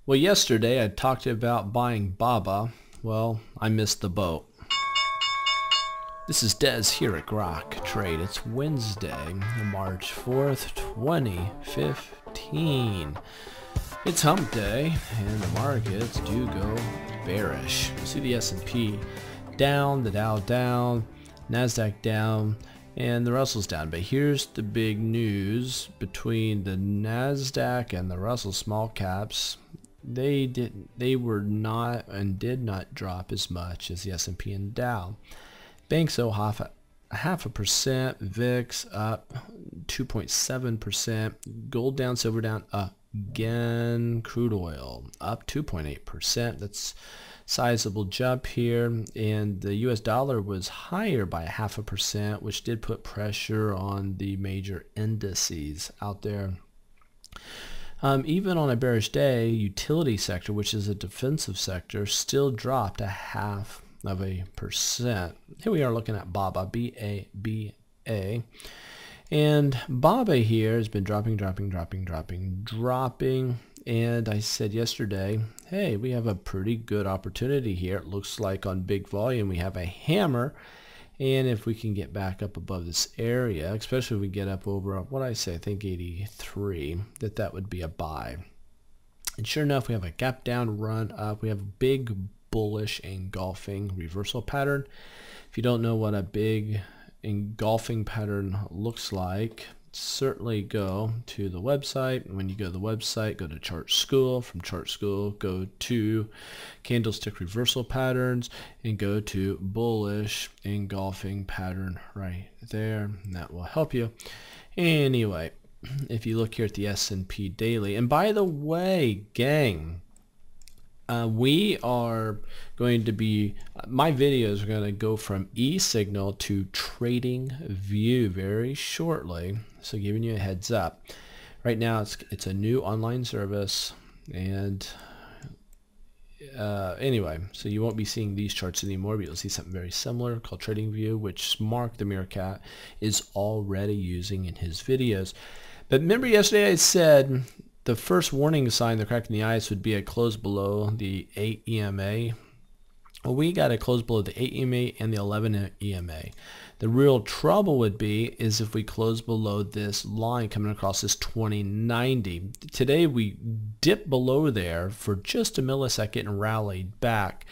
Well, yesterday I talked about buying Baba. Well, I missed the boat. This is Des here at Grok Trade. It's Wednesday, March 4th, 2015. It's hump day, and the markets do go bearish. You see the S&P down, the Dow down, NASDAQ down, and the Russell's down. But here's the big news between the NASDAQ and the Russell small caps. They were not and did not drop as much as the S&P and Dow. Banks owe half a percent, VIX up 2.7%, gold down, silver down again, crude oil up 2.8%. That's sizable jump here, and the US dollar was higher by 0.5%, which did put pressure on the major indices out there. Even on a bearish day, utility sector, which is a defensive sector, still dropped 0.5%. Here we are looking at BABA, B-A-B-A. And BABA here has been dropping. And I said yesterday, hey, we have a pretty good opportunity here. It looks like on big volume we have a hammer. And if we can get back up above this area, especially if we get up over, what I say, I think 83, that would be a buy. And sure enough, we have a gap down, run up. We have a big bullish engulfing reversal pattern. If you don't know what a big engulfing pattern looks like, certainly go to the website. When you go to the website, go to Chart School. From Chart School, go to candlestick reversal patterns and go to bullish engulfing pattern right there, and that will help you. Anyway, if you look here at the S&P daily, and by the way, gang, we are going to be, my videos are going to go from e-signal to trading view very shortly, so giving you a heads up. Right now it's a new online service, and anyway, so you won't be seeing these charts anymore, but you'll see something very similar called trading view, which Mark the Meerkat is already using in his videos. But remember yesterday I said the first warning sign, the crack in the ice, would be a close below the 8 EMA. Well, we got a close below the 8 EMA and the 11 EMA. The real trouble would be is if we close below this line coming across this 2090. Today we dipped below there for just a millisecond and rallied back.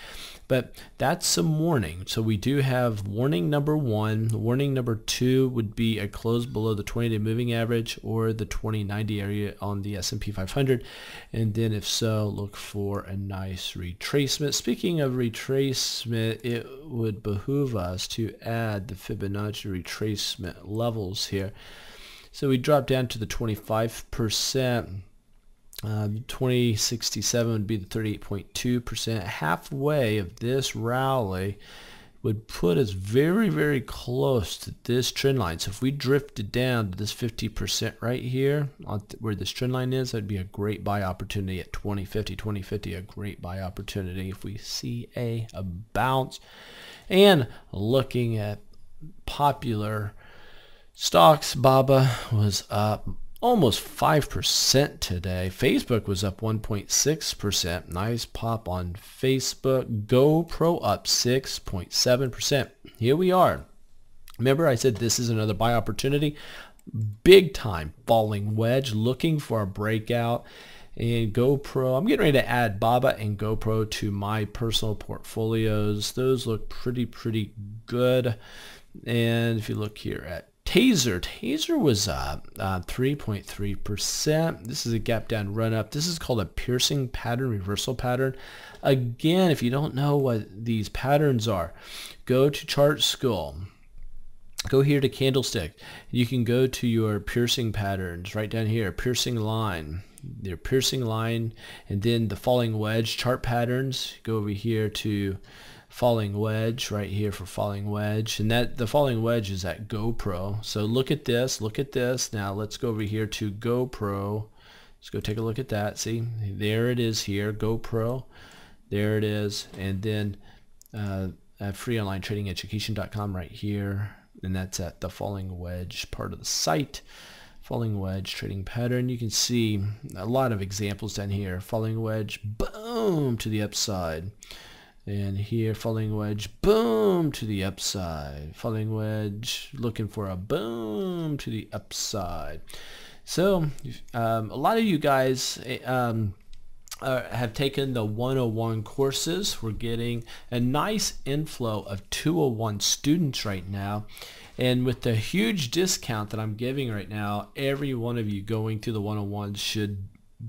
But that's some warning. So we do have warning number one. Warning number two would be a close below the 20-day moving average or the 2090 area on the S&P 500. And then if so, look for a nice retracement. Speaking of retracement, it would behoove us to add the Fibonacci retracement levels here. So we drop down to the 25%. 2067 would be the 38.2%. Halfway of this rally would put us very, very close to this trend line. So if we drifted down to this 50% right here, where this trend line is, that'd be a great buy opportunity at 2050, a great buy opportunity if we see a bounce. And looking at popular stocks, BABA was up almost 5% today. Facebook was up 1.6%. Nice pop on Facebook. GoPro up 6.7%. Here we are. Remember I said this is another buy opportunity. Big time falling wedge, looking for a breakout. And GoPro, I'm getting ready to add BABA and GoPro to my personal portfolios. Those look pretty good. And if you look here at Taser was up 3.3%. This is a gap down run up. This is called a piercing pattern, reversal pattern. Again, if you don't know what these patterns are, go to Chart School. Go here to candlestick. You can go to your piercing patterns right down here, piercing line. Their piercing line, and then the falling wedge chart patterns. Go over here to falling wedge right here for falling wedge, and that the falling wedge is at GoPro. So look at this. Now let's go over here to GoPro. Let's go take a look at that. See, there it is here, GoPro. There it is, and then freeonlinetradingeducation.com right here, and that's at the falling wedge part of the site. falling wedge trading pattern. You can see a lot of examples down here. Falling wedge, boom, to the upside. And here, falling wedge, boom, to the upside. Falling wedge, looking for a boom to the upside. So a lot of you guys have taken the 101 courses. We're getting a nice inflow of 201 students right now. And with the huge discount that I'm giving right now, every one of you going through the 101s should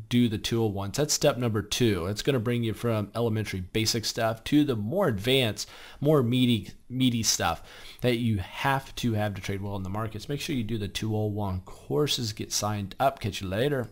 do the 201s. That's step number 2. It's going to bring you from elementary basic stuff to the more advanced, more meaty stuff that you have to trade well in the markets. Make sure you do the 201 courses. Get signed up. Catch you later.